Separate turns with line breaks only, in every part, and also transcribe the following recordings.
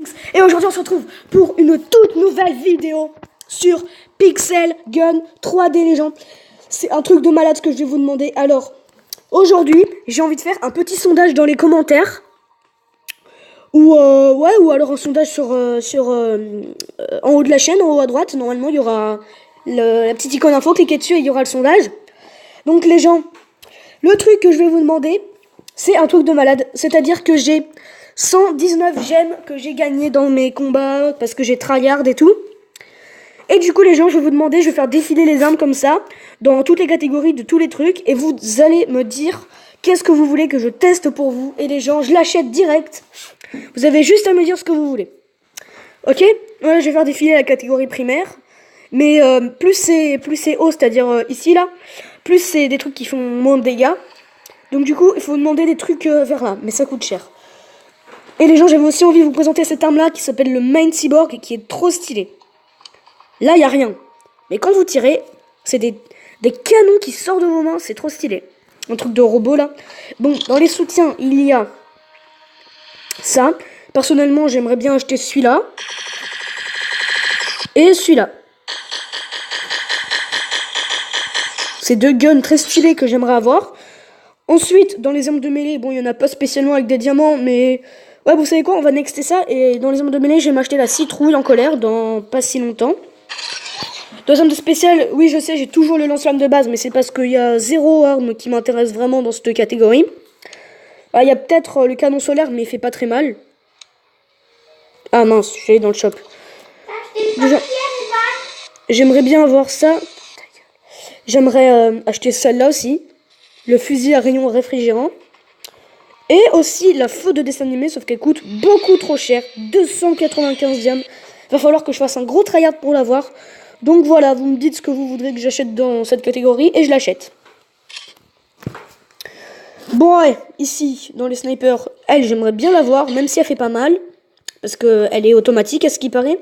Pix et aujourd'hui on se retrouve pour une toute nouvelle vidéo sur Pixel Gun 3D les gens. C'est un truc de malade ce que je vais vous demander. Alors aujourd'hui j'ai envie de faire un petit sondage dans les commentaires ou alors un sondage sur en haut de la chaîne, en haut à droite. Normalement il y aura la petite icône info, cliquez dessus et il y aura le sondage. Donc les gens, le truc que je vais vous demander, c'est un truc de malade. C'est-à-dire que j'ai 119 gemmes que j'ai gagné dans mes combats parce que j'ai tryhard et tout. Et du coup les gens, je vais vous demander, je vais faire défiler les armes comme ça dans toutes les catégories de tous les trucs et vous allez me dire qu'est-ce que vous voulez que je teste pour vous. Et les gens, je l'achète direct. Vous avez juste à me dire ce que vous voulez. Ok, voilà, je vais faire défiler la catégorie primaire. Mais plus c'est haut, c'est-à-dire ici là, plus c'est des trucs qui font moins de dégâts. Donc du coup, il faut demander des trucs vers là, mais ça coûte cher. Et les gens, j'avais aussi envie de vous présenter cette arme-là qui s'appelle le Main Cyborg et qui est trop stylée. Là, il n'y a rien. Mais quand vous tirez, c'est des canons qui sortent de vos mains, c'est trop stylé. Un truc de robot là. Bon, dans les soutiens, il y a ça. Personnellement, j'aimerais bien acheter celui-là. Et celui-là. C'est deux guns très stylés que j'aimerais avoir. Ensuite, dans les armes de mêlée, bon, il n'y en a pas spécialement avec des diamants, mais... Ouais, vous savez quoi, on va nexter ça, et dans les armes de mêlée, je vais m'acheter la citrouille en colère dans pas si longtemps. Dans les armes de spécial, oui, je sais, j'ai toujours le lance-flamme de base, mais c'est parce qu'il y a zéro arme qui m'intéresse vraiment dans cette catégorie. Ah, il y a peut-être le canon solaire, mais il fait pas très mal. Ah mince, je suis allé dans le shop. Déjà, j'aimerais bien avoir ça. J'aimerais acheter celle-là aussi. Le fusil à rayon réfrigérant. Et aussi la feu de dessin animé, sauf qu'elle coûte beaucoup trop cher. 295 diams. Va falloir que je fasse un gros tryhard pour l'avoir. Donc voilà, vous me dites ce que vous voudrez que j'achète dans cette catégorie et je l'achète. Bon ouais, ici, dans les snipers, elle, j'aimerais bien l'avoir, même si elle fait pas mal. Parce qu'elle est automatique, à ce qui paraît.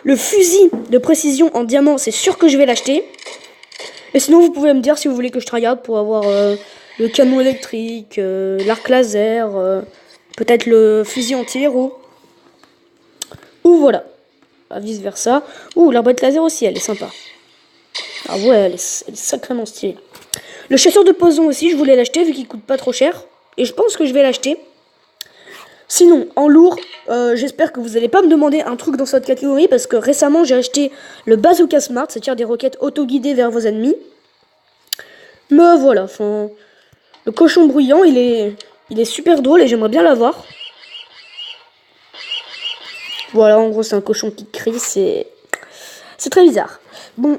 Le fusil de précision en diamant, c'est sûr que je vais l'acheter. Et sinon, vous pouvez me dire si vous voulez que je tryhard pour avoir le canon électrique, l'arc laser, peut-être le fusil anti-héros. Ou voilà, vice versa. Ouh, l'arbalète laser aussi, elle est sympa. Ah ouais, elle est sacrément stylée. Le chasseur de poison aussi, je voulais l'acheter vu qu'il coûte pas trop cher. Et je pense que je vais l'acheter. Sinon, en lourd, j'espère que vous n'allez pas me demander un truc dans cette catégorie parce que récemment j'ai acheté le Bazooka Smart, c'est-à-dire des roquettes auto-guidées vers vos ennemis. Mais voilà, enfin, le cochon bruyant, il est super drôle et j'aimerais bien l'avoir. Voilà, en gros c'est un cochon qui crie, c'est très bizarre. Bon,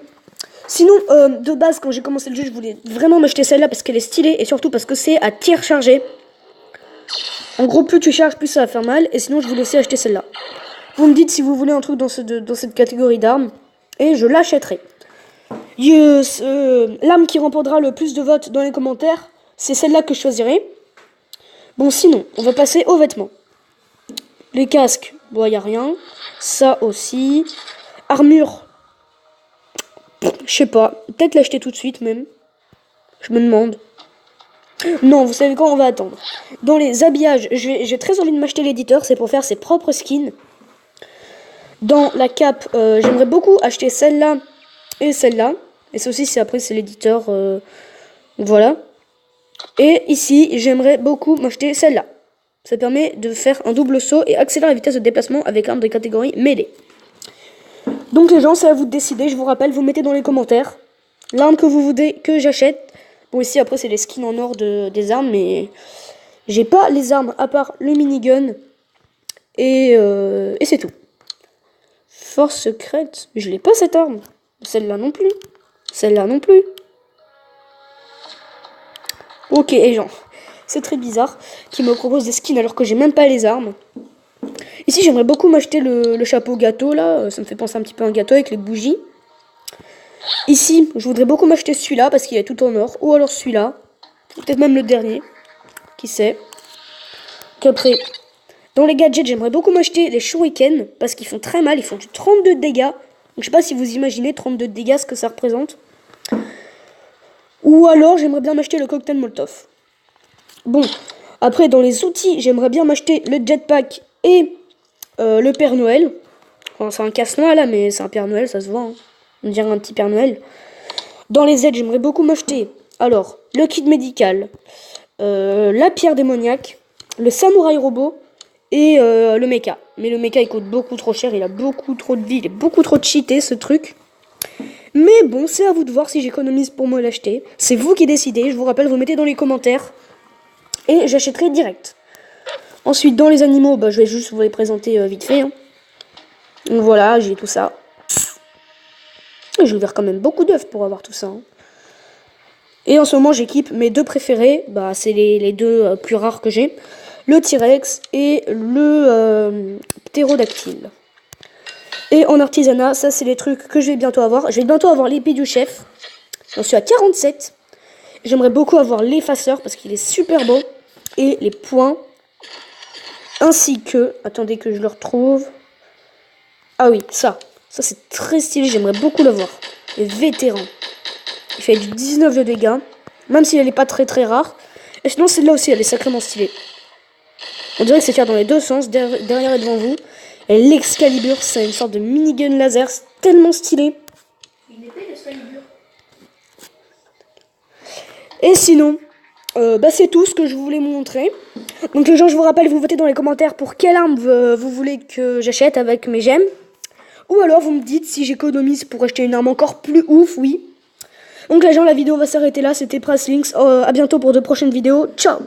sinon, de base, quand j'ai commencé le jeu, je voulais vraiment m'acheter celle-là parce qu'elle est stylée et surtout parce que c'est à tir chargé. En gros, plus tu charges, plus ça va faire mal. Et sinon, je voulais aussi acheter celle-là. Vous me dites si vous voulez un truc dans cette catégorie d'armes. Et je l'achèterai. L'arme qui remportera le plus de votes dans les commentaires, c'est celle-là que je choisirai. Bon, sinon, on va passer aux vêtements. Les casques, bon, il n'y a rien. Ça aussi. Armure. Je sais pas. Peut-être l'acheter tout de suite, même. Je me demande. Non, vous savez quoi, on va attendre. Dans les habillages, j'ai très envie de m'acheter l'éditeur, c'est pour faire ses propres skins. Dans la cape, j'aimerais beaucoup acheter celle-là et celle-là. Et ça aussi, après, c'est l'éditeur. Voilà. Et ici, j'aimerais beaucoup m'acheter celle-là. Ça permet de faire un double saut et accélérer la vitesse de déplacement avec arme de catégorie mêlée. Donc les gens, c'est à vous de décider. Je vous rappelle, vous mettez dans les commentaires l'arme que vous voulez que j'achète. Bon, ici, après, c'est les skins en or des armes, mais j'ai pas les armes à part le minigun. Et c'est tout. Force secrète. Je l'ai pas, cette arme. Celle-là non plus. Celle-là non plus. Ok, les gens. C'est très bizarre qu'ils me proposent des skins alors que j'ai même pas les armes. Ici, j'aimerais beaucoup m'acheter le chapeau gâteau, là. Ça me fait penser un petit peu à un gâteau avec les bougies. Ici, je voudrais beaucoup m'acheter celui-là parce qu'il est tout en or. Ou alors celui-là. Peut-être même le dernier. Qui sait. Qu'après, dans les gadgets, j'aimerais beaucoup m'acheter les shurikens parce qu'ils font très mal. Ils font du 32 de dégâts. Donc, je sais pas si vous imaginez 32 de dégâts, ce que ça représente. Ou alors, j'aimerais bien m'acheter le cocktail Molotov. Bon, après, dans les outils, j'aimerais bien m'acheter le jetpack et le Père Noël. Enfin, c'est un casse-noix là, mais c'est un Père Noël, ça se voit. Hein. On dirait un petit Père Noël. Dans les aides, j'aimerais beaucoup m'acheter. Alors, le kit médical, la pierre démoniaque, le samouraï robot et le mecha. Mais le mecha il coûte beaucoup trop cher, il a beaucoup trop de vie, il est beaucoup trop cheaté ce truc. Mais bon, c'est à vous de voir si j'économise pour me l'acheter. C'est vous qui décidez, je vous rappelle, vous mettez dans les commentaires. Et j'achèterai direct. Ensuite, dans les animaux, bah, je vais juste vous les présenter vite fait. Hein. Donc voilà, j'ai tout ça. J'ai ouvert quand même beaucoup d'œufs pour avoir tout ça. Hein. Et en ce moment, j'équipe mes deux préférés. Bah, c'est les deux plus rares que j'ai. Le T-Rex et le ptérodactyle. Et en artisanat, ça c'est les trucs que je vais bientôt avoir. Je vais bientôt avoir l'épée du chef. J'en suis à 47. J'aimerais beaucoup avoir l'effaceur parce qu'il est super beau. Et les points. Ainsi que... Attendez que je le retrouve. Ah oui, ça. Ça c'est très stylé, j'aimerais beaucoup l'avoir. Les vétérans. Il fait du 19 de dégâts. Même si elle n'est pas très très rare. Et sinon celle-là aussi, elle est sacrément stylée. On dirait que c'est tire dans les deux sens, derrière et devant vous. Et l'Excalibur, c'est une sorte de minigun laser, c'est tellement stylé. Une épée d'Excalibur. Et sinon, bah c'est tout ce que je voulais vous montrer. Donc les gens, je vous rappelle, vous votez dans les commentaires pour quelle arme vous voulez que j'achète avec mes gemmes. Ou alors vous me dites si j'économise pour acheter une arme encore plus ouf, oui. Donc les gens, la vidéo va s'arrêter là, c'était Presslinks. À bientôt pour de prochaines vidéos. Ciao.